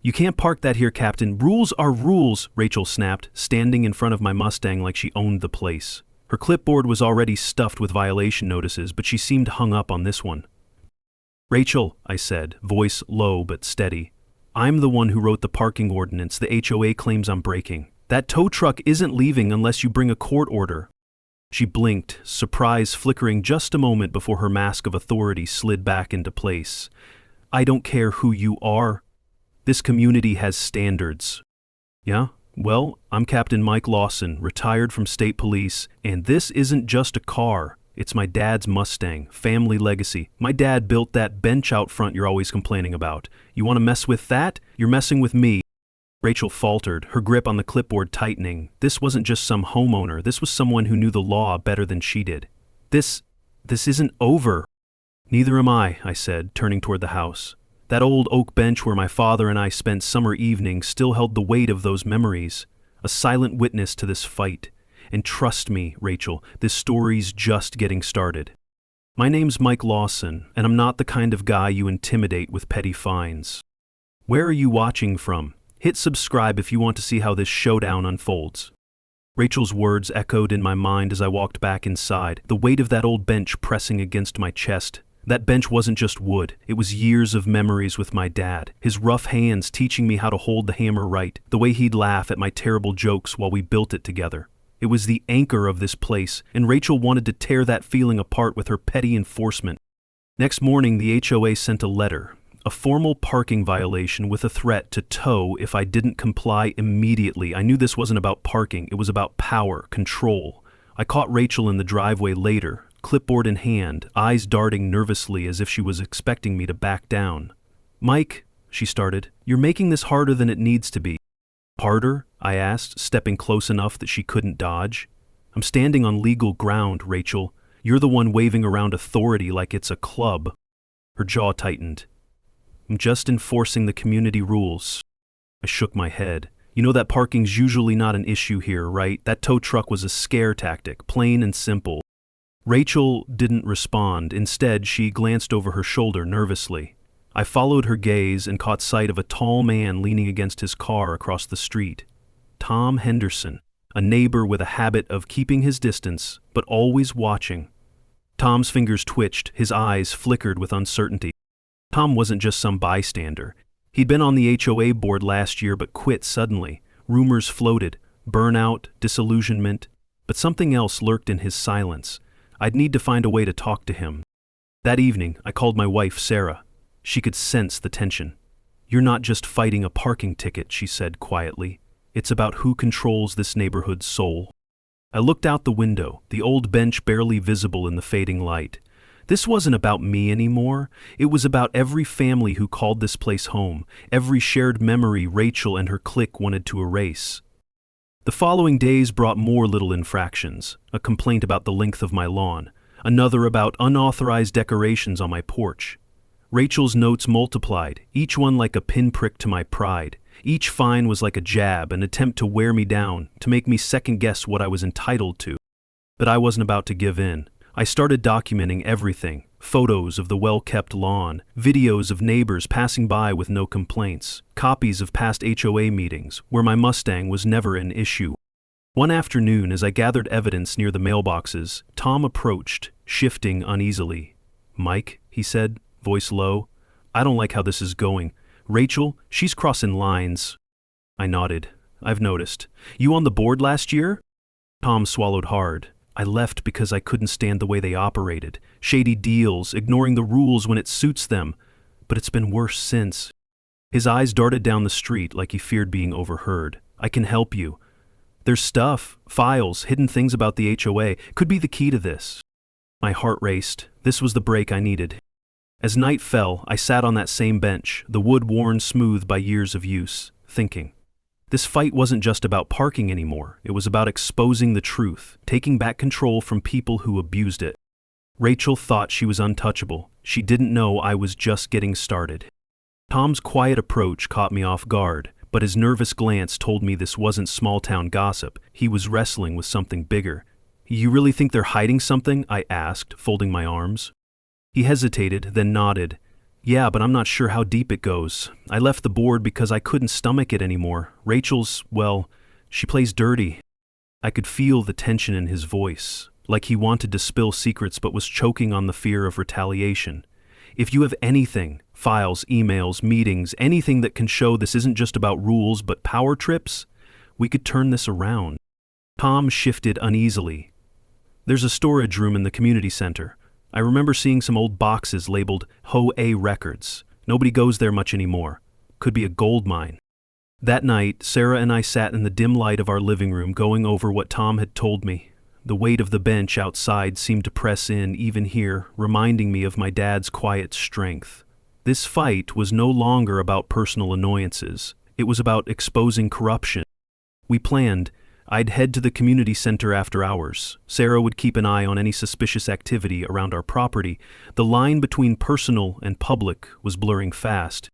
"You can't park that here, Captain. Rules are rules," Rachel snapped, standing in front of my Mustang like she owned the place. Her clipboard was already stuffed with violation notices, but she seemed hung up on this one. "Rachel," I said, voice low but steady, "I'm the one who wrote the parking ordinance the HOA claims I'm breaking. That tow truck isn't leaving unless you bring a court order." She blinked, surprise flickering just a moment before her mask of authority slid back into place. "I don't care who you are. This community has standards." "Yeah? Well, I'm Captain Mike Lawson, retired from state police, and this isn't just a car. It's my dad's Mustang, family legacy. My dad built that bench out front you're always complaining about. You want to mess with that? You're messing with me." Rachel faltered, her grip on the clipboard tightening. This wasn't just some homeowner, this was someone who knew the law better than she did. This isn't over." "Neither am I," said, turning toward the house. That old oak bench where my father and I spent summer evenings still held the weight of those memories, a silent witness to this fight. And trust me, Rachel, this story's just getting started. My name's Mike Lawson, and I'm not the kind of guy you intimidate with petty fines. Where are you watching from? Hit subscribe if you want to see how this showdown unfolds." Rachel's words echoed in my mind as I walked back inside, the weight of that old bench pressing against my chest. That bench wasn't just wood, it was years of memories with my dad, his rough hands teaching me how to hold the hammer right, the way he'd laugh at my terrible jokes while we built it together. It was the anchor of this place, and Rachel wanted to tear that feeling apart with her petty enforcement. Next morning, the HOA sent a letter, a formal parking violation with a threat to tow if I didn't comply immediately. I knew this wasn't about parking, it was about power, control. I caught Rachel in the driveway later, clipboard in hand, eyes darting nervously as if she was expecting me to back down. "Mike," she started, "you're making this harder than it needs to be." "Harder?" I asked, stepping close enough that she couldn't dodge. "I'm standing on legal ground, Rachel. You're the one waving around authority like it's a club." Her jaw tightened. "I'm just enforcing the community rules." I shook my head. "You know that parking's usually not an issue here, right? That tow truck was a scare tactic, plain and simple." Rachel didn't respond. Instead, she glanced over her shoulder nervously. I followed her gaze and caught sight of a tall man leaning against his car across the street. Tom Henderson, a neighbor with a habit of keeping his distance, but always watching. Tom's fingers twitched, his eyes flickered with uncertainty. Tom wasn't just some bystander. He'd been on the HOA board last year but quit suddenly. Rumors floated, burnout, disillusionment, but something else lurked in his silence. I'd need to find a way to talk to him. That evening, I called my wife, Sarah. She could sense the tension. "You're not just fighting a parking ticket," she said quietly. "It's about who controls this neighborhood's soul." I looked out the window, the old bench barely visible in the fading light. This wasn't about me anymore. It was about every family who called this place home, every shared memory Rachel and her clique wanted to erase. The following days brought more little infractions, a complaint about the length of my lawn, another about unauthorized decorations on my porch. Rachel's notes multiplied, each one like a pinprick to my pride. Each fine was like a jab, an attempt to wear me down, to make me second-guess what I was entitled to. But I wasn't about to give in. I started documenting everything, photos of the well-kept lawn, videos of neighbors passing by with no complaints, copies of past HOA meetings where my Mustang was never an issue. One afternoon, as I gathered evidence near the mailboxes, Tom approached, shifting uneasily. "Mike," he said, voice low, "I don't like how this is going. Rachel, she's crossing lines." I nodded. "I've noticed. You on the board last year?" Tom swallowed hard. "I left because I couldn't stand the way they operated. Shady deals, ignoring the rules when it suits them. But it's been worse since." His eyes darted down the street like he feared being overheard. "I can help you. There's stuff, files, hidden things about the HOA, could be the key to this." My heart raced. This was the break I needed. As night fell, I sat on that same bench, the wood worn smooth by years of use, thinking. This fight wasn't just about parking anymore. It was about exposing the truth, taking back control from people who abused it. Rachel thought she was untouchable. She didn't know I was just getting started. Tom's quiet approach caught me off guard, but his nervous glance told me this wasn't small-town gossip. He was wrestling with something bigger. "You really think they're hiding something?" I asked, folding my arms. He hesitated, then nodded. Yeah, but I'm not sure how deep it goes. I left the board because I couldn't stomach it anymore. Rachel's, well, she plays dirty. I could feel the tension in his voice, like he wanted to spill secrets but was choking on the fear of retaliation. If you have anything, files, emails, meetings, anything that can show this isn't just about rules but power trips, we could turn this around. Tom shifted uneasily. There's a storage room in the community center. I remember seeing some old boxes labeled HOA Records. Nobody goes there much anymore. Could be a gold mine. That night, Sarah and I sat in the dim light of our living room going over what Tom had told me. The weight of the bench outside seemed to press in even here, reminding me of my dad's quiet strength. This fight was no longer about personal annoyances. It was about exposing corruption. We planned. I'd head to the community center after hours. Sarah would keep an eye on any suspicious activity around our property. The line between personal and public was blurring fast.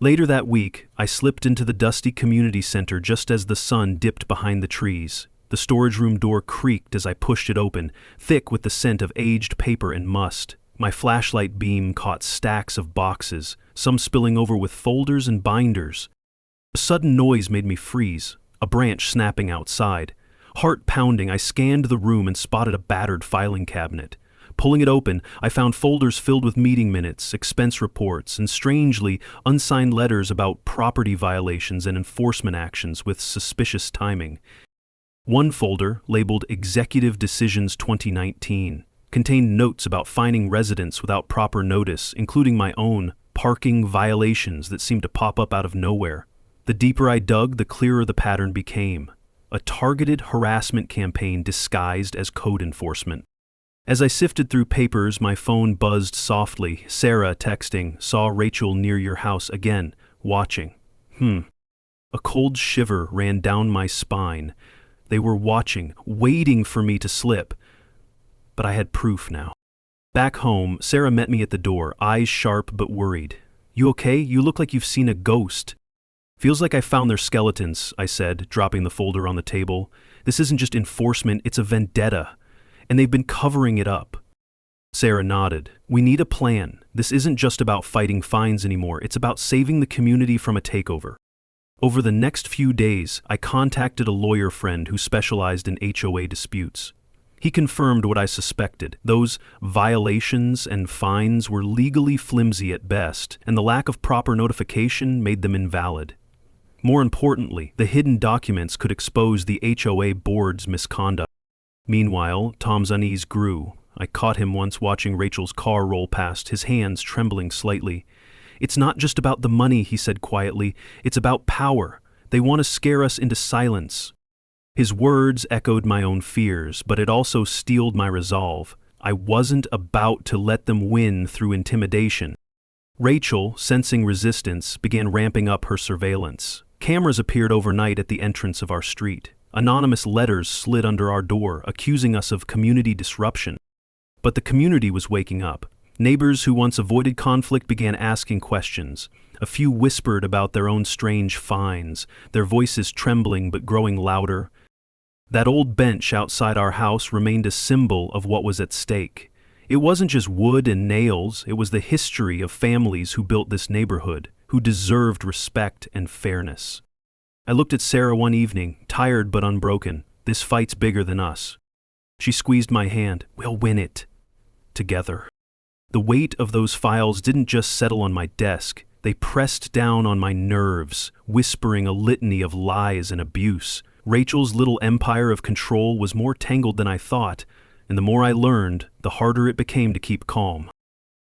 Later that week, I slipped into the dusty community center just as the sun dipped behind the trees. The storage room door creaked as I pushed it open, thick with the scent of aged paper and must. My flashlight beam caught stacks of boxes, some spilling over with folders and binders. A sudden noise made me freeze. A branch snapping outside. Heart pounding, I scanned the room and spotted a battered filing cabinet. Pulling it open, I found folders filled with meeting minutes, expense reports, and strangely, unsigned letters about property violations and enforcement actions with suspicious timing. One folder, labeled Executive Decisions 2019, contained notes about fining residents without proper notice, including my own, parking violations that seemed to pop up out of nowhere. The deeper I dug, the clearer the pattern became. A targeted harassment campaign disguised as code enforcement. As I sifted through papers, my phone buzzed softly. Sarah texting, saw Rachel near your house again, watching. A cold shiver ran down my spine. They were watching, waiting for me to slip. But I had proof now. Back home, Sarah met me at the door, eyes sharp but worried. You okay? You look like you've seen a ghost. Feels like I found their skeletons, I said, dropping the folder on the table. This isn't just enforcement, it's a vendetta. And they've been covering it up. Sarah nodded. We need a plan. This isn't just about fighting fines anymore, it's about saving the community from a takeover. Over the next few days, I contacted a lawyer friend who specialized in HOA disputes. He confirmed what I suspected. Those violations and fines were legally flimsy at best, and the lack of proper notification made them invalid. More importantly, the hidden documents could expose the HOA board's misconduct. Meanwhile, Tom's unease grew. I caught him once watching Rachel's car roll past, his hands trembling slightly. It's not just about the money, he said quietly. It's about power. They want to scare us into silence. His words echoed my own fears, but it also steeled my resolve. I wasn't about to let them win through intimidation. Rachel, sensing resistance, began ramping up her surveillance. Cameras appeared overnight at the entrance of our street. Anonymous letters slid under our door, accusing us of community disruption. But the community was waking up. Neighbors who once avoided conflict began asking questions. A few whispered about their own strange fines, their voices trembling but growing louder. That old bench outside our house remained a symbol of what was at stake. It wasn't just wood and nails, it was the history of families who built this neighborhood, who deserved respect and fairness. I looked at Sarah one evening, tired but unbroken. This fight's bigger than us. She squeezed my hand. We'll win it. Together. The weight of those files didn't just settle on my desk. They pressed down on my nerves, whispering a litany of lies and abuse. Rachel's little empire of control was more tangled than I thought, and the more I learned, the harder it became to keep calm.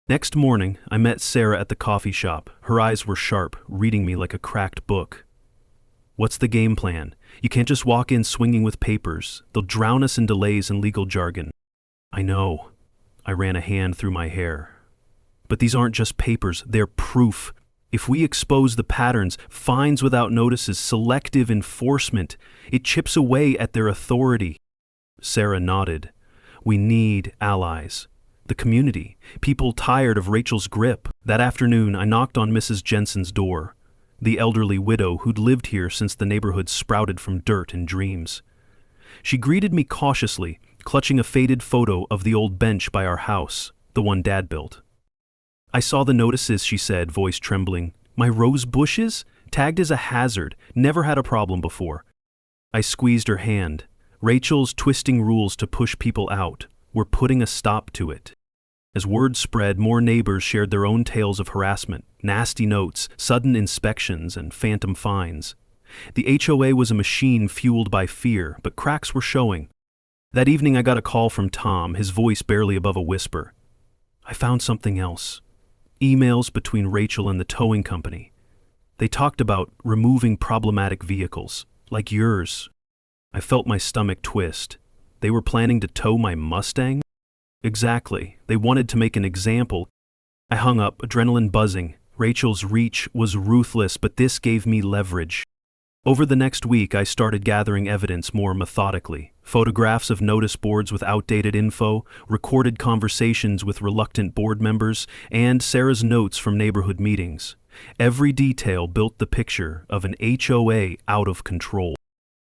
Next morning, I met Sarah at the coffee shop. Her eyes were sharp, reading me like a cracked book. What's the game plan? You can't just walk in swinging with papers. They'll drown us in delays and legal jargon. I know. I ran a hand through my hair. But these aren't just papers, they're proof. If we expose the patterns, fines without notices, selective enforcement, it chips away at their authority. Sarah nodded. We need allies. The community, people tired of Rachel's grip. That afternoon, I knocked on Mrs. Jensen's door, the elderly widow who'd lived here since the neighborhood sprouted from dirt and dreams. She greeted me cautiously, clutching a faded photo of the old bench by our house, the one Dad built. I saw the notices, she said, voice trembling. My rose bushes? Tagged as a hazard. Never had a problem before. I squeezed her hand. Rachel's twisting rules to push people out were putting a stop to it. As word spread, more neighbors shared their own tales of harassment, nasty notes, sudden inspections, and phantom fines. The HOA was a machine fueled by fear, but cracks were showing. That evening I got a call from Tom, his voice barely above a whisper. I found something else. Emails between Rachel and the towing company. They talked about removing problematic vehicles, like yours. I felt my stomach twist. They were planning to tow my Mustang? Exactly. They wanted to make an example. I hung up, adrenaline buzzing. Rachel's reach was ruthless, but this gave me leverage. Over the next week, I started gathering evidence more methodically. Photographs of notice boards with outdated info, recorded conversations with reluctant board members, and Sarah's notes from neighborhood meetings. Every detail built the picture of an HOA out of control.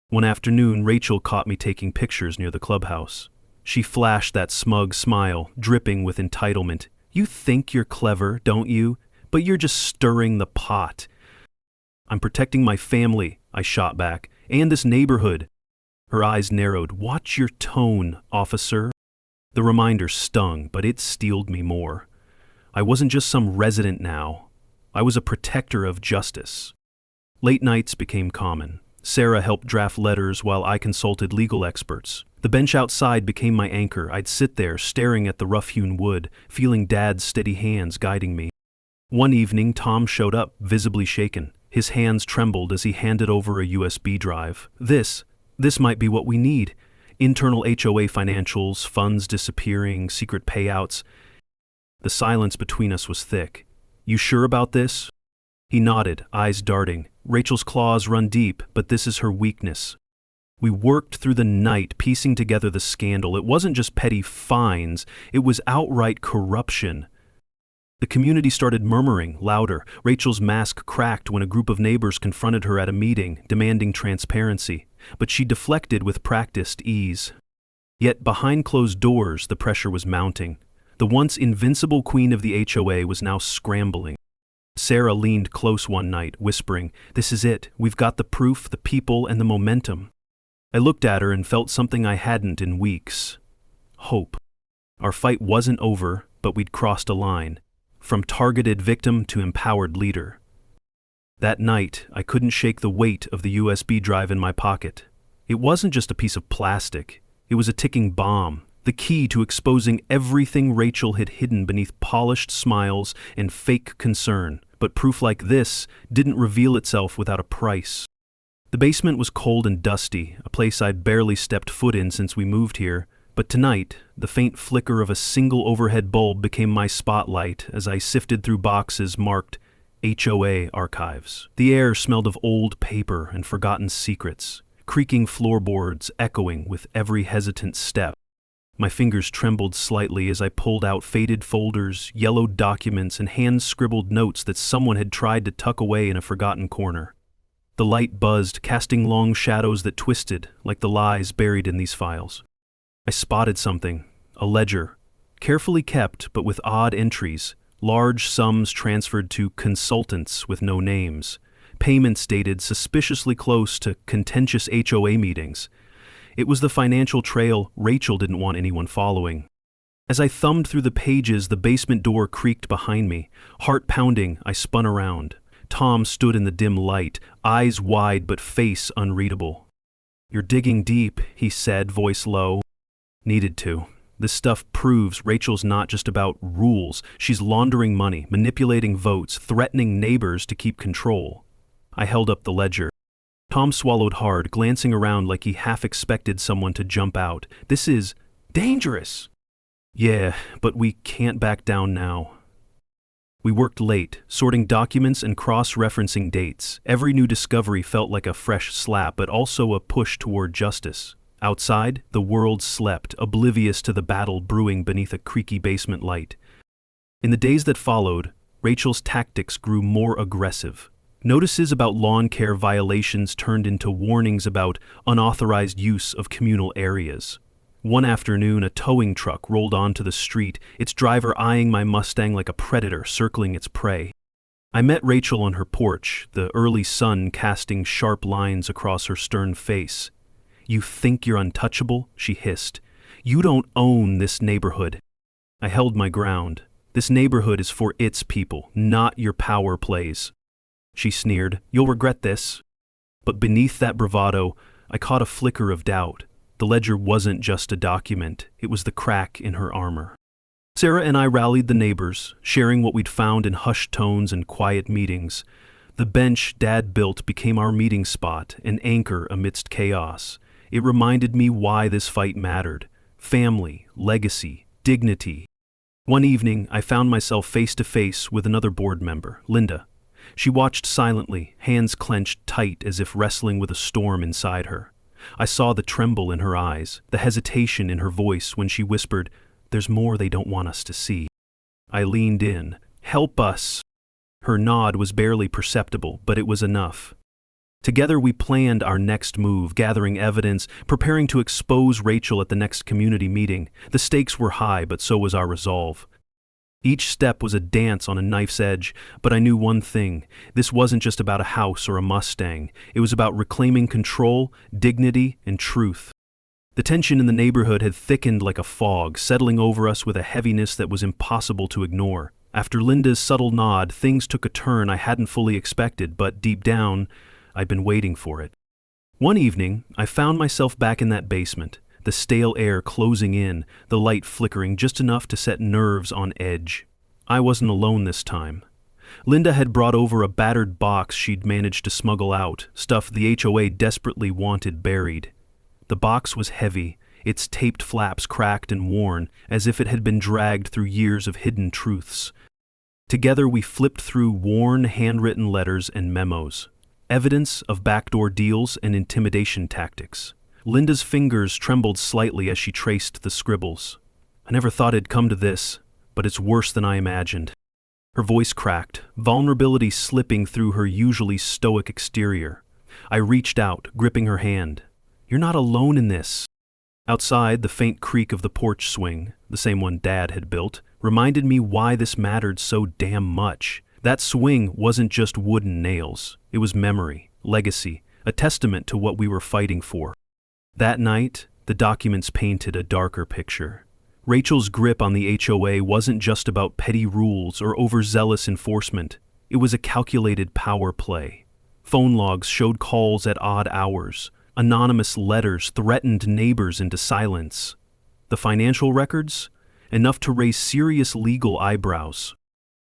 One afternoon, Rachel caught me taking pictures near the clubhouse. She flashed that smug smile, dripping with entitlement. You think you're clever, don't you? But you're just stirring the pot. I'm protecting my family, I shot back, and this neighborhood. Her eyes narrowed. Watch your tone, officer. The reminder stung, but it steeled me more. I wasn't just some resident now. I was a protector of justice. Late nights became common. Sarah helped draft letters while I consulted legal experts. The bench outside became my anchor. I'd sit there, staring at the rough-hewn wood, feeling Dad's steady hands guiding me. One evening, Tom showed up, visibly shaken. His hands trembled as he handed over a USB drive. This might be what we need. Internal HOA financials, funds disappearing, secret payouts. The silence between us was thick. You sure about this? He nodded, eyes darting. Rachel's claws run deep, but this is her weakness. We worked through the night, piecing together the scandal. It wasn't just petty fines, it was outright corruption. The community started murmuring, louder. Rachel's mask cracked when a group of neighbors confronted her at a meeting, demanding transparency. But she deflected with practiced ease. Yet behind closed doors, the pressure was mounting. The once invincible queen of the HOA was now scrambling. Sarah leaned close one night, whispering, "This is it. We've got the proof, the people, and the momentum." I looked at her and felt something I hadn't in weeks. Hope. Our fight wasn't over, but we'd crossed a line. From targeted victim to empowered leader. That night, I couldn't shake the weight of the USB drive in my pocket. It wasn't just a piece of plastic. It was a ticking bomb, the key to exposing everything Rachel had hidden beneath polished smiles and fake concern. But proof like this didn't reveal itself without a price. The basement was cold and dusty, a place I'd barely stepped foot in since we moved here. But tonight, the faint flicker of a single overhead bulb became my spotlight as I sifted through boxes marked HOA archives. The air smelled of old paper and forgotten secrets, creaking floorboards echoing with every hesitant step. My fingers trembled slightly as I pulled out faded folders, yellowed documents, and hand-scribbled notes that someone had tried to tuck away in a forgotten corner. The light buzzed, casting long shadows that twisted, like the lies buried in these files. I spotted something, a ledger, carefully kept but with odd entries, large sums transferred to consultants with no names, payments dated suspiciously close to contentious HOA meetings. It was the financial trail Rachel didn't want anyone following. As I thumbed through the pages, the basement door creaked behind me. Heart pounding, I spun around. Tom stood in the dim light, eyes wide but face unreadable. "You're digging deep," he said, voice low. Needed to. This stuff proves Rachel's not just about rules. She's laundering money, manipulating votes, threatening neighbors to keep control. I held up the ledger. Tom swallowed hard, glancing around like he half expected someone to jump out. "This is dangerous." "Yeah, but we can't back down now." We worked late, sorting documents and cross-referencing dates. Every new discovery felt like a fresh slap, but also a push toward justice. Outside, the world slept, oblivious to the battle brewing beneath a creaky basement light. In the days that followed, Rachel's tactics grew more aggressive. Notices about lawn care violations turned into warnings about unauthorized use of communal areas. One afternoon, a towing truck rolled onto the street, its driver eyeing my Mustang like a predator circling its prey. I met Rachel on her porch, the early sun casting sharp lines across her stern face. "You think you're untouchable?" she hissed. "You don't own this neighborhood." I held my ground. "This neighborhood is for its people, not your power plays." She sneered. "You'll regret this." But beneath that bravado, I caught a flicker of doubt. The ledger wasn't just a document, it was the crack in her armor. Sarah and I rallied the neighbors, sharing what we'd found in hushed tones and quiet meetings. The bench Dad built became our meeting spot, an anchor amidst chaos. It reminded me why this fight mattered: family, legacy, dignity. One evening, I found myself face to face with another board member, Linda. She watched silently, hands clenched tight as if wrestling with a storm inside her. I saw the tremble in her eyes, the hesitation in her voice when she whispered, "There's more they don't want us to see." I leaned in. "Help us." Her nod was barely perceptible, but it was enough. Together we planned our next move, gathering evidence, preparing to expose Rachel at the next community meeting. The stakes were high, but so was our resolve. Each step was a dance on a knife's edge, but I knew one thing: this wasn't just about a house or a Mustang. It was about reclaiming control, dignity, and truth. The tension in the neighborhood had thickened like a fog, settling over us with a heaviness that was impossible to ignore. After Linda's subtle nod, things took a turn I hadn't fully expected, but deep down, I'd been waiting for it. One evening, I found myself back in that basement, the stale air closing in, the light flickering just enough to set nerves on edge. I wasn't alone this time. Linda had brought over a battered box she'd managed to smuggle out, stuff the HOA desperately wanted buried. The box was heavy, its taped flaps cracked and worn, as if it had been dragged through years of hidden truths. Together we flipped through worn, handwritten letters and memos. Evidence of backdoor deals and intimidation tactics. Linda's fingers trembled slightly as she traced the scribbles. "I never thought it'd come to this, but it's worse than I imagined." Her voice cracked, vulnerability slipping through her usually stoic exterior. I reached out, gripping her hand. "You're not alone in this." Outside, the faint creak of the porch swing, the same one Dad had built, reminded me why this mattered so damn much. That swing wasn't just wooden nails. It was memory, legacy, a testament to what we were fighting for. That night, the documents painted a darker picture. Rachel's grip on the HOA wasn't just about petty rules or overzealous enforcement. It was a calculated power play. Phone logs showed calls at odd hours. Anonymous letters threatened neighbors into silence. The financial records? Enough to raise serious legal eyebrows.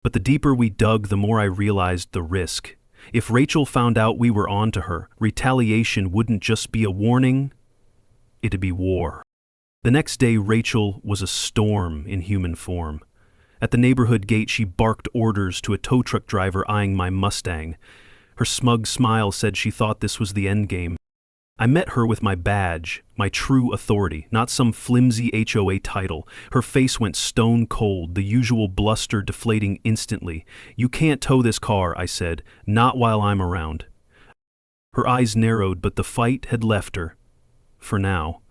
But the deeper we dug, the more I realized the risk. If Rachel found out we were onto her, retaliation wouldn't just be a warning, it'd be war. The next day, Rachel was a storm in human form. At the neighborhood gate, she barked orders to a tow truck driver eyeing my Mustang. Her smug smile said she thought this was the endgame. I met her with my badge, my true authority, not some flimsy HOA title. Her face went stone cold, the usual bluster deflating instantly. "You can't tow this car," I said, "not while I'm around." Her eyes narrowed, but the fight had left her. For now.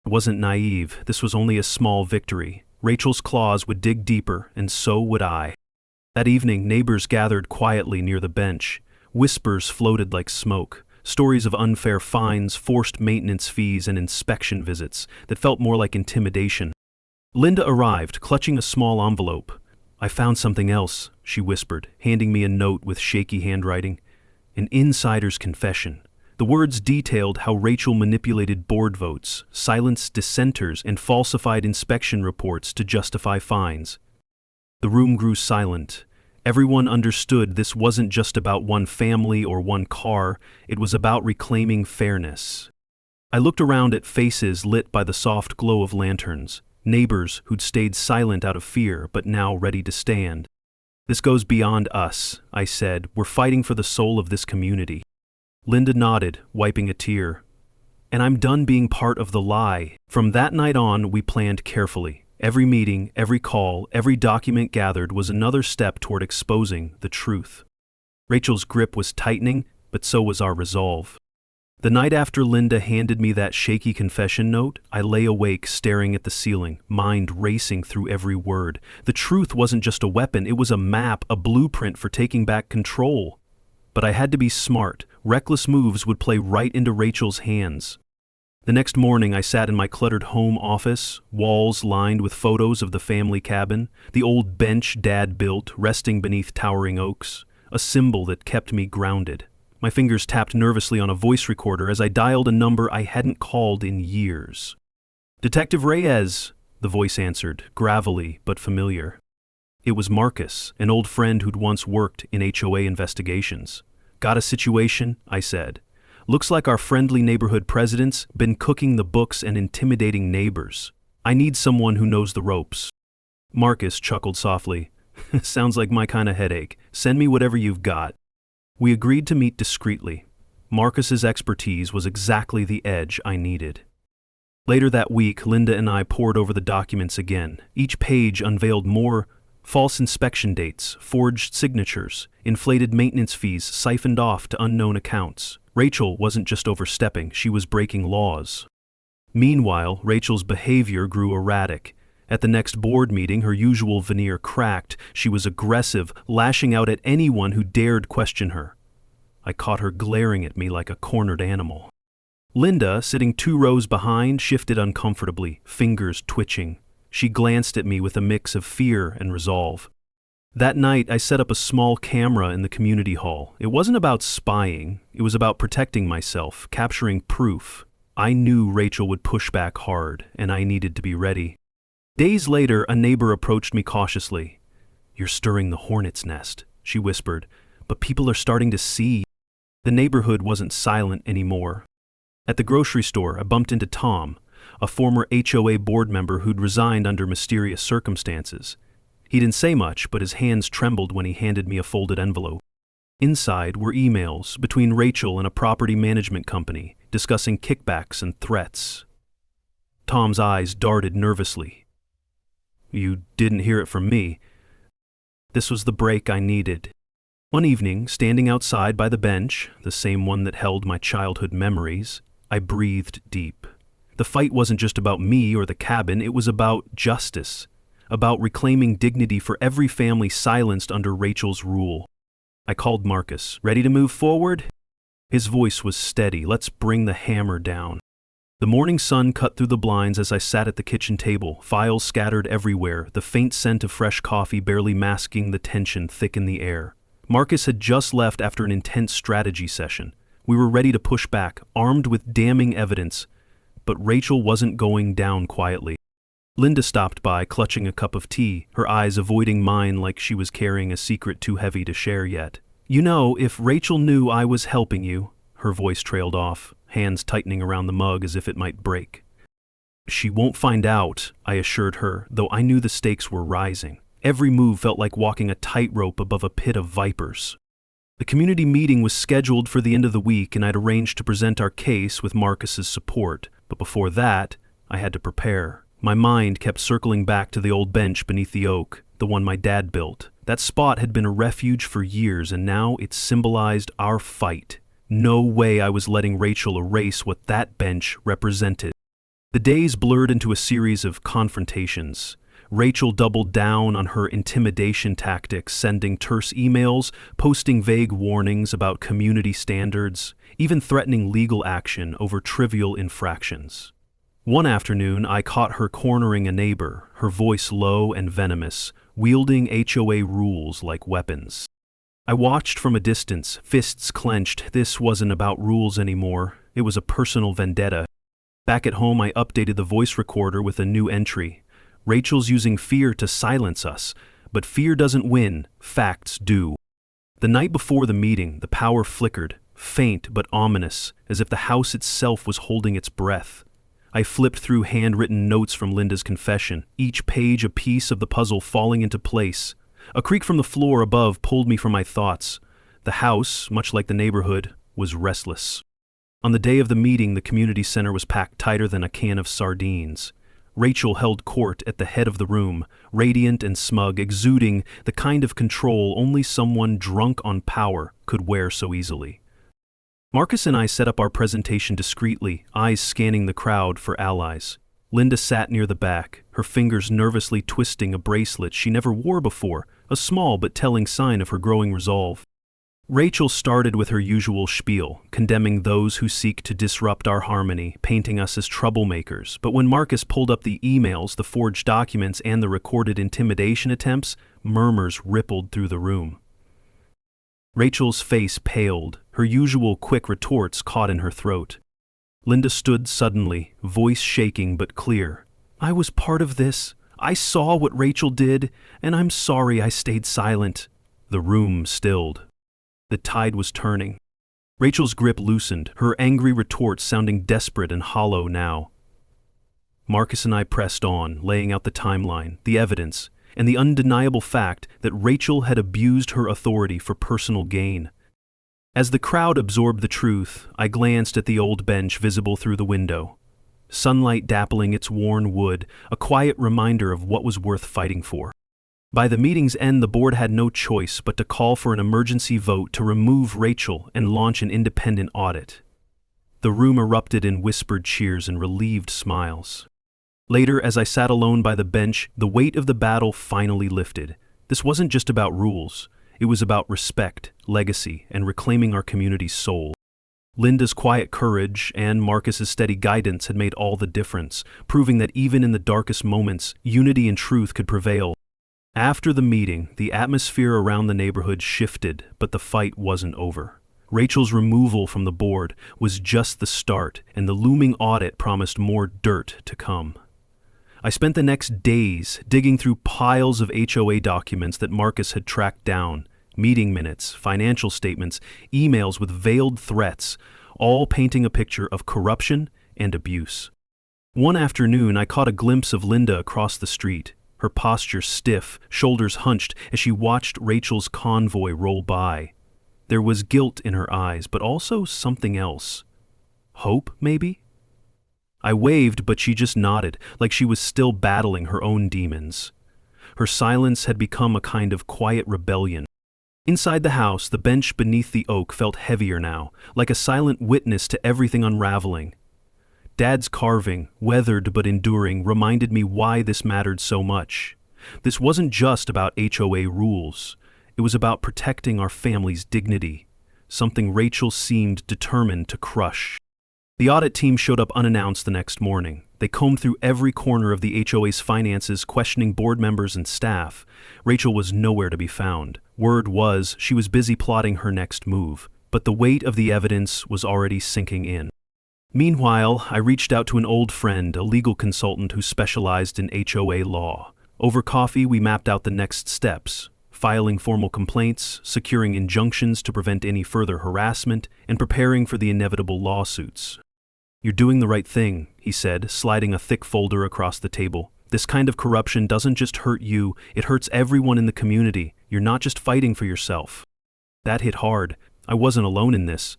I wasn't naive. This was only a small victory. Rachel's claws would dig deeper, and so would I. That evening, neighbors gathered quietly near the bench. Whispers floated like smoke. Stories of unfair fines, forced maintenance fees, and inspection visits that felt more like intimidation. Linda arrived, clutching a small envelope. "I found something else," she whispered, handing me a note with shaky handwriting. "An insider's confession." The words detailed how Rachel manipulated board votes, silenced dissenters, and falsified inspection reports to justify fines. The room grew silent. Everyone understood this wasn't just about one family or one car, it was about reclaiming fairness. I looked around at faces lit by the soft glow of lanterns, neighbors who'd stayed silent out of fear but now ready to stand. "This goes beyond us," I said. "We're fighting for the soul of this community." Linda nodded, wiping a tear. "And I'm done being part of the lie." From that night on, we planned carefully. Every meeting, every call, every document gathered was another step toward exposing the truth. Rachel's grip was tightening, but so was our resolve. The night after Linda handed me that shaky confession note, I lay awake staring at the ceiling, mind racing through every word. The truth wasn't just a weapon, it was a map, a blueprint for taking back control. But I had to be smart. Reckless moves would play right into Rachel's hands. The next morning, I sat in my cluttered home office, walls lined with photos of the family cabin, the old bench Dad built, resting beneath towering oaks, a symbol that kept me grounded. My fingers tapped nervously on a voice recorder as I dialed a number I hadn't called in years. "Detective Reyes," the voice answered, gravelly but familiar. It was Marcus, an old friend who'd once worked in HOA investigations. "Got a situation?" I said. "Looks like our friendly neighborhood president's been cooking the books and intimidating neighbors. I need someone who knows the ropes." Marcus chuckled softly. "Sounds like my kind of headache. Send me whatever you've got." We agreed to meet discreetly. Marcus's expertise was exactly the edge I needed. Later that week, Linda and I pored over the documents again. Each page unveiled more false inspection dates, forged signatures, inflated maintenance fees siphoned off to unknown accounts. Rachel wasn't just overstepping, she was breaking laws. Meanwhile, Rachel's behavior grew erratic. At the next board meeting, her usual veneer cracked. She was aggressive, lashing out at anyone who dared question her. I caught her glaring at me like a cornered animal. Linda, sitting 2 rows behind, shifted uncomfortably, fingers twitching. She glanced at me with a mix of fear and resolve. That night, I set up a small camera in the community hall. It wasn't about spying. It was about protecting myself, capturing proof. I knew Rachel would push back hard, and I needed to be ready. Days later, a neighbor approached me cautiously. "You're stirring the hornet's nest," she whispered, "but people are starting to see." The neighborhood wasn't silent anymore. At the grocery store, I bumped into Tom, a former HOA board member who'd resigned under mysterious circumstances. He didn't say much, but his hands trembled when he handed me a folded envelope. Inside were emails between Rachel and a property management company discussing kickbacks and threats. Tom's eyes darted nervously. "You didn't hear it from me." This was the break I needed. One evening, standing outside by the bench, the same one that held my childhood memories, I breathed deep. The fight wasn't just about me or the cabin, it was about justice, about reclaiming dignity for every family silenced under Rachel's rule. I called Marcus. "Ready to move forward?" His voice was steady. "Let's bring the hammer down." The morning sun cut through the blinds as I sat at the kitchen table, files scattered everywhere, the faint scent of fresh coffee barely masking the tension thick in the air. Marcus had just left after an intense strategy session. We were ready to push back, armed with damning evidence, but Rachel wasn't going down quietly. Linda stopped by, clutching a cup of tea, her eyes avoiding mine like she was carrying a secret too heavy to share yet. "You know, if Rachel knew I was helping you," her voice trailed off, hands tightening around the mug as if it might break. "She won't find out," I assured her, though I knew the stakes were rising. Every move felt like walking a tightrope above a pit of vipers. The community meeting was scheduled for the end of the week, and I'd arranged to present our case with Marcus's support. But before that, I had to prepare. My mind kept circling back to the old bench beneath the oak, the one my dad built. That spot had been a refuge for years, and now it symbolized our fight. No way I was letting Rachel erase what that bench represented. The days blurred into a series of confrontations. Rachel doubled down on her intimidation tactics, sending terse emails, posting vague warnings about community standards, even threatening legal action over trivial infractions. One afternoon, I caught her cornering a neighbor, her voice low and venomous, wielding HOA rules like weapons. I watched from a distance, fists clenched. This wasn't about rules anymore. It was a personal vendetta. Back at home, I updated the voice recorder with a new entry. "Rachel's using fear to silence us, but fear doesn't win, facts do." The night before the meeting, the power flickered, faint but ominous, as if the house itself was holding its breath. I flipped through handwritten notes from Linda's confession, each page a piece of the puzzle falling into place. A creak from the floor above pulled me from my thoughts. The house, much like the neighborhood, was restless. On the day of the meeting, the community center was packed tighter than a can of sardines. Rachel held court at the head of the room, radiant and smug, exuding the kind of control only someone drunk on power could wear so easily. Marcus and I set up our presentation discreetly, eyes scanning the crowd for allies. Linda sat near the back, her fingers nervously twisting a bracelet she never wore before, a small but telling sign of her growing resolve. Rachel started with her usual spiel, condemning those who seek to disrupt our harmony, painting us as troublemakers. But when Marcus pulled up the emails, the forged documents, and the recorded intimidation attempts, murmurs rippled through the room. Rachel's face paled, her usual quick retorts caught in her throat. Linda stood suddenly, voice shaking but clear. "I was part of this. I saw what Rachel did, and I'm sorry I stayed silent." The room stilled. The tide was turning. Rachel's grip loosened, her angry retorts sounding desperate and hollow now. Marcus and I pressed on, laying out the timeline, the evidence, and the undeniable fact that Rachel had abused her authority for personal gain. As the crowd absorbed the truth, I glanced at the old bench visible through the window. Sunlight dappling its worn wood, a quiet reminder of what was worth fighting for. By the meeting's end, the board had no choice but to call for an emergency vote to remove Rachel and launch an independent audit. The room erupted in whispered cheers and relieved smiles. Later, as I sat alone by the bench, the weight of the battle finally lifted. This wasn't just about rules. It was about respect, legacy, and reclaiming our community's soul. Linda's quiet courage and Marcus's steady guidance had made all the difference, proving that even in the darkest moments, unity and truth could prevail. After the meeting, the atmosphere around the neighborhood shifted, but the fight wasn't over. Rachel's removal from the board was just the start, and the looming audit promised more dirt to come. I spent the next days digging through piles of HOA documents that Marcus had tracked down, meeting minutes, financial statements, emails with veiled threats, all painting a picture of corruption and abuse. One afternoon, I caught a glimpse of Linda across the street, her posture stiff, shoulders hunched as she watched Rachel's convoy roll by. There was guilt in her eyes, but also something else. Hope, maybe? I waved, but she just nodded, like she was still battling her own demons. Her silence had become a kind of quiet rebellion. Inside the house, the bench beneath the oak felt heavier now, like a silent witness to everything unraveling. Dad's carving, weathered but enduring, reminded me why this mattered so much. This wasn't just about HOA rules. It was about protecting our family's dignity, something Rachel seemed determined to crush. The audit team showed up unannounced the next morning. They combed through every corner of the HOA's finances, questioning board members and staff. Rachel was nowhere to be found. Word was she was busy plotting her next move, but the weight of the evidence was already sinking in. Meanwhile, I reached out to an old friend, a legal consultant who specialized in HOA law. Over coffee, we mapped out the next steps: filing formal complaints, securing injunctions to prevent any further harassment, and preparing for the inevitable lawsuits. "You're doing the right thing," he said, sliding a thick folder across the table. "This kind of corruption doesn't just hurt you, it hurts everyone in the community. You're not just fighting for yourself." That hit hard. I wasn't alone in this.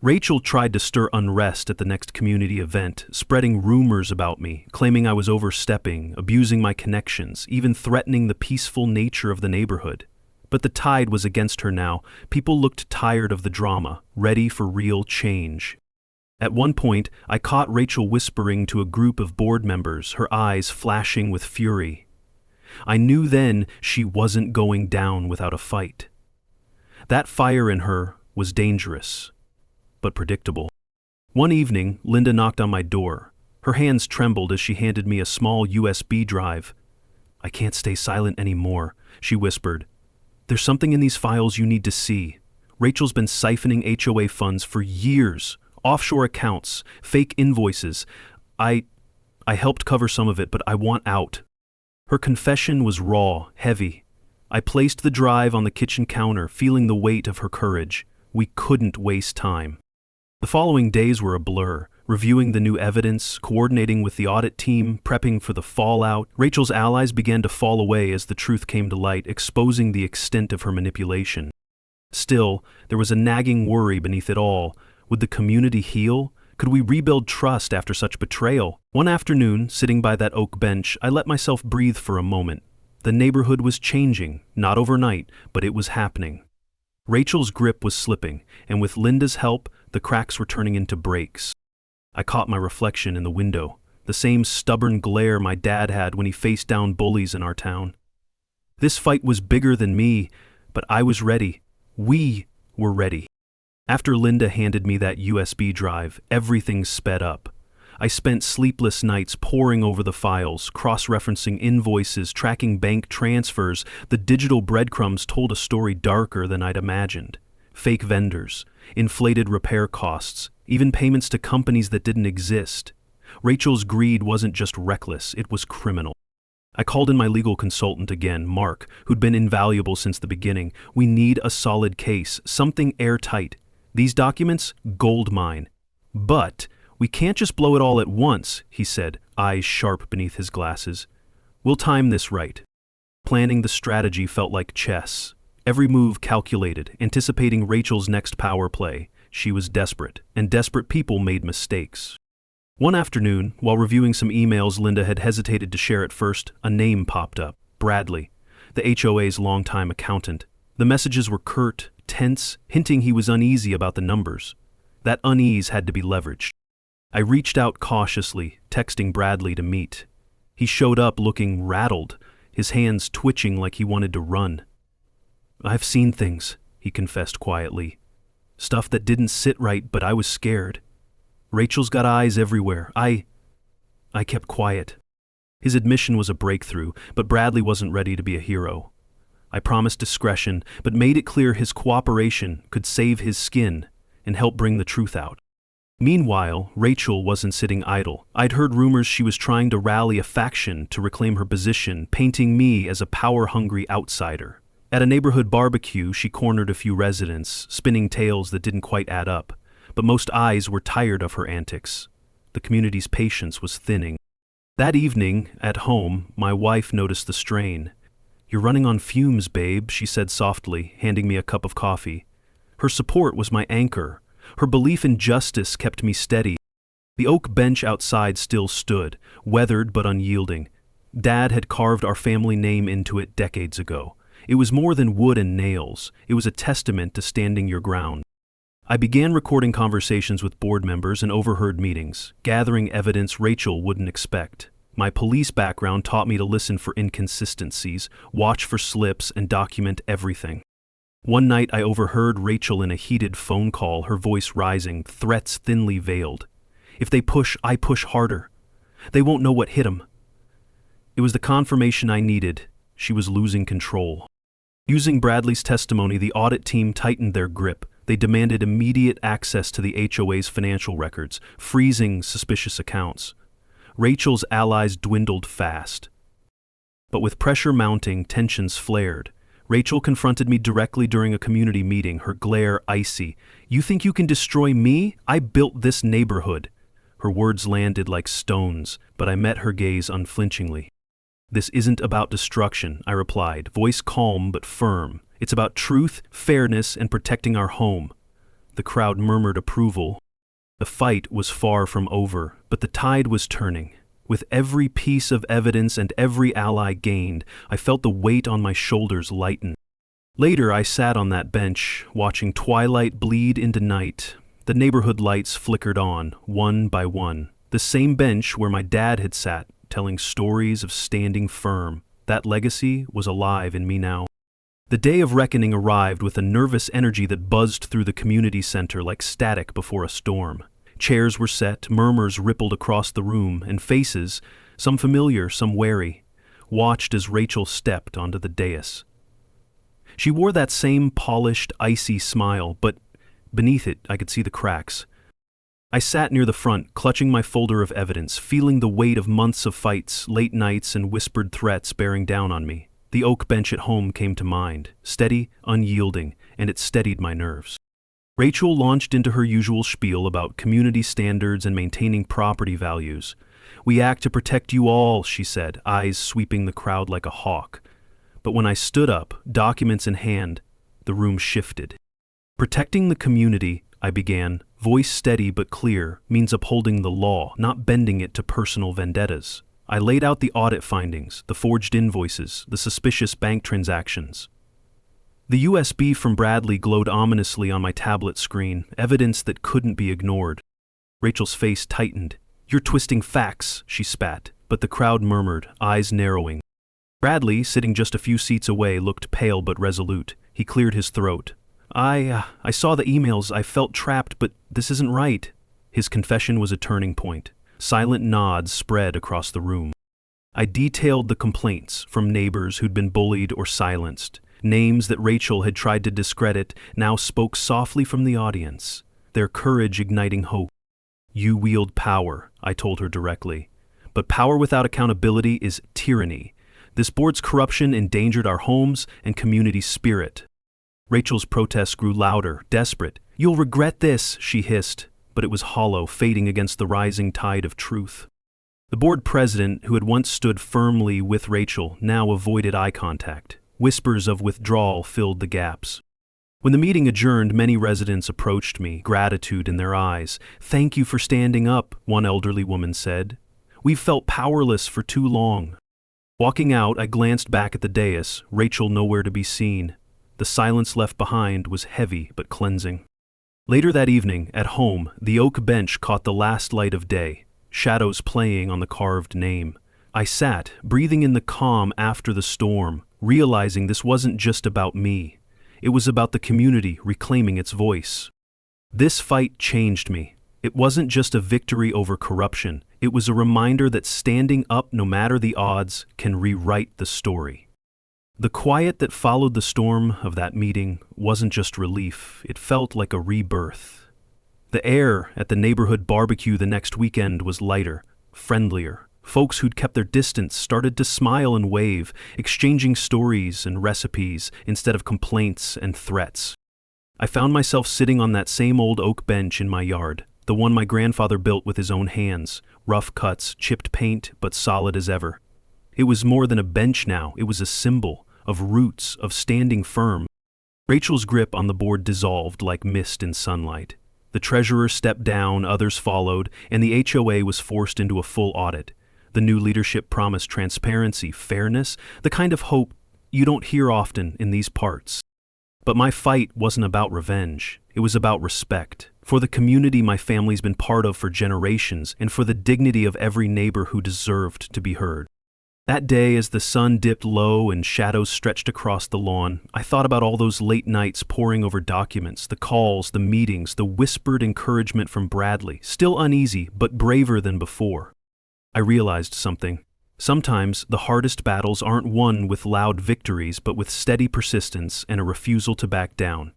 Rachel tried to stir unrest at the next community event, spreading rumors about me, claiming I was overstepping, abusing my connections, even threatening the peaceful nature of the neighborhood. But the tide was against her now. People looked tired of the drama, ready for real change. At one point, I caught Rachel whispering to a group of board members, her eyes flashing with fury. I knew then she wasn't going down without a fight. That fire in her was dangerous, but predictable. One evening, Linda knocked on my door. Her hands trembled as she handed me a small USB drive. "I can't stay silent anymore," she whispered. "There's something in these files you need to see. Rachel's been siphoning HOA funds for years. Offshore accounts, fake invoices. I helped cover some of it, but I want out." Her confession was raw, heavy. I placed the drive on the kitchen counter, feeling the weight of her courage. We couldn't waste time. The following days were a blur, reviewing the new evidence, coordinating with the audit team, prepping for the fallout. Rachel's allies began to fall away as the truth came to light, exposing the extent of her manipulation. Still, there was a nagging worry beneath it all. Would the community heal? Could we rebuild trust after such betrayal? One afternoon, sitting by that oak bench, I let myself breathe for a moment. The neighborhood was changing, not overnight, but it was happening. Rachel's grip was slipping, and with Linda's help, the cracks were turning into breaks. I caught my reflection in the window, the same stubborn glare my dad had when he faced down bullies in our town. This fight was bigger than me, but I was ready. We were ready. After Linda handed me that USB drive, everything sped up. I spent sleepless nights poring over the files, cross-referencing invoices, tracking bank transfers. The digital breadcrumbs told a story darker than I'd imagined. Fake vendors, inflated repair costs, even payments to companies that didn't exist. Rachel's greed wasn't just reckless, it was criminal. I called in my legal consultant again, Mark, who'd been invaluable since the beginning. We need a solid case, something airtight. These documents, gold mine. But we can't just blow it all at once, he said, eyes sharp beneath his glasses. We'll time this right. Planning the strategy felt like chess. Every move calculated, anticipating Rachel's next power play. She was desperate, and desperate people made mistakes. One afternoon, while reviewing some emails Linda had hesitated to share at first, a name popped up. Bradley, the HOA's longtime accountant. The messages were curt, tense, hinting he was uneasy about the numbers. That unease had to be leveraged. I reached out cautiously, texting Bradley to meet. He showed up looking rattled, his hands twitching like he wanted to run. "I've seen things," he confessed quietly. "Stuff that didn't sit right, but I was scared. Rachel's got eyes everywhere. I kept quiet." His admission was a breakthrough, but Bradley wasn't ready to be a hero. I promised discretion, but made it clear his cooperation could save his skin and help bring the truth out. Meanwhile, Rachel wasn't sitting idle. I'd heard rumors she was trying to rally a faction to reclaim her position, painting me as a power-hungry outsider. At a neighborhood barbecue, she cornered a few residents, spinning tales that didn't quite add up. But most eyes were tired of her antics. The community's patience was thinning. That evening, at home, my wife noticed the strain. "You're running on fumes, babe," she said softly, handing me a cup of coffee. Her support was my anchor. Her belief in justice kept me steady. The oak bench outside still stood, weathered but unyielding. Dad had carved our family name into it decades ago. It was more than wood and nails. It was a testament to standing your ground. I began recording conversations with board members and overheard meetings, gathering evidence Rachel wouldn't expect. My police background taught me to listen for inconsistencies, watch for slips, and document everything. One night I overheard Rachel in a heated phone call, her voice rising, threats thinly veiled. "If they push, I push harder. They won't know what hit 'em." It was the confirmation I needed. She was losing control. Using Bradley's testimony, the audit team tightened their grip. They demanded immediate access to the HOA's financial records, freezing suspicious accounts. Rachel's allies dwindled fast. But with pressure mounting, tensions flared. Rachel confronted me directly during a community meeting, her glare icy. "You think you can destroy me? I built this neighborhood." Her words landed like stones, but I met her gaze unflinchingly. "This isn't about destruction," I replied, voice calm but firm. "It's about truth, fairness, and protecting our home." The crowd murmured approval. The fight was far from over, but the tide was turning. With every piece of evidence and every ally gained, I felt the weight on my shoulders lighten. Later, I sat on that bench, watching twilight bleed into night. The neighborhood lights flickered on, one by one. The same bench where my dad had sat, telling stories of standing firm. That legacy was alive in me now. The day of reckoning arrived with a nervous energy that buzzed through the community center like static before a storm. Chairs were set, murmurs rippled across the room, and faces, some familiar, some wary, watched as Rachel stepped onto the dais. She wore that same polished, icy smile, but beneath it I could see the cracks. I sat near the front, clutching my folder of evidence, feeling the weight of months of fights, late nights, and whispered threats bearing down on me. The oak bench at home came to mind, steady, unyielding, and it steadied my nerves. Rachel launched into her usual spiel about community standards and maintaining property values. "We act to protect you all," she said, eyes sweeping the crowd like a hawk. But when I stood up, documents in hand, the room shifted. "Protecting the community," I began, voice steady but clear, means upholding the law, not bending it to personal vendettas. I laid out the audit findings, the forged invoices, the suspicious bank transactions. The USB from Bradley glowed ominously on my tablet screen, evidence that couldn't be ignored. Rachel's face tightened. "You're twisting facts," she spat, but the crowd murmured, eyes narrowing. Bradley, sitting just a few seats away, looked pale but resolute. He cleared his throat. I saw the emails. I felt trapped, but this isn't right." His confession was a turning point. Silent nods spread across the room. I detailed the complaints from neighbors who'd been bullied or silenced. Names that Rachel had tried to discredit now spoke softly from the audience, their courage igniting hope. "You wield power," I told her directly. "But power without accountability is tyranny. This board's corruption endangered our homes and community spirit." Rachel's protests grew louder, desperate. "You'll regret this," she hissed, but it was hollow, fading against the rising tide of truth. The board president, who had once stood firmly with Rachel, now avoided eye contact. Whispers of withdrawal filled the gaps. When the meeting adjourned, many residents approached me, gratitude in their eyes. "Thank you for standing up," one elderly woman said. "We've felt powerless for too long." Walking out, I glanced back at the dais, Rachel nowhere to be seen. The silence left behind was heavy but cleansing. Later that evening, at home, the oak bench caught the last light of day, shadows playing on the carved name. I sat, breathing in the calm after the storm, realizing this wasn't just about me. It was about the community reclaiming its voice. This fight changed me. It wasn't just a victory over corruption. It was a reminder that standing up, no matter the odds, can rewrite the story. The quiet that followed the storm of that meeting wasn't just relief. It felt like a rebirth. The air at the neighborhood barbecue the next weekend was lighter, friendlier. Folks who'd kept their distance started to smile and wave, exchanging stories and recipes instead of complaints and threats. I found myself sitting on that same old oak bench in my yard, the one my grandfather built with his own hands, rough cuts, chipped paint, but solid as ever. It was more than a bench now. It was a symbol of roots, of standing firm. Rachel's grip on the board dissolved like mist in sunlight. The treasurer stepped down, others followed, and the HOA was forced into a full audit. The new leadership promised transparency, fairness, the kind of hope you don't hear often in these parts. But my fight wasn't about revenge. It was about respect, for the community my family's been part of for generations, and for the dignity of every neighbor who deserved to be heard. That day, as the sun dipped low and shadows stretched across the lawn, I thought about all those late nights poring over documents, the calls, the meetings, the whispered encouragement from Bradley, still uneasy but braver than before. I realized something. Sometimes the hardest battles aren't won with loud victories, but with steady persistence and a refusal to back down.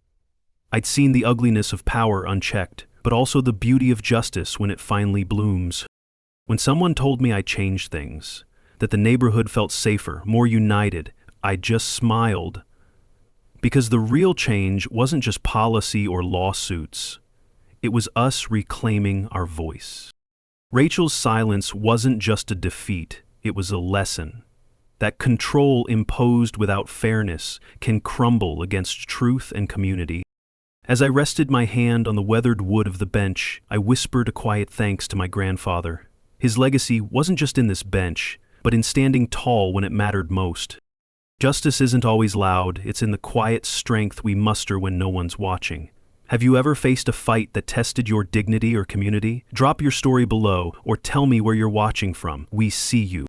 I'd seen the ugliness of power unchecked, but also the beauty of justice when it finally blooms. When someone told me I changed things, that the neighborhood felt safer, more united, I just smiled. Because the real change wasn't just policy or lawsuits. It was us reclaiming our voice. Rachel's silence wasn't just a defeat, it was a lesson. That control imposed without fairness can crumble against truth and community. As I rested my hand on the weathered wood of the bench, I whispered a quiet thanks to my grandfather. His legacy wasn't just in this bench, but in standing tall when it mattered most. Justice isn't always loud, it's in the quiet strength we muster when no one's watching. Have you ever faced a fight that tested your dignity or community? Drop your story below or tell me where you're watching from. We see you.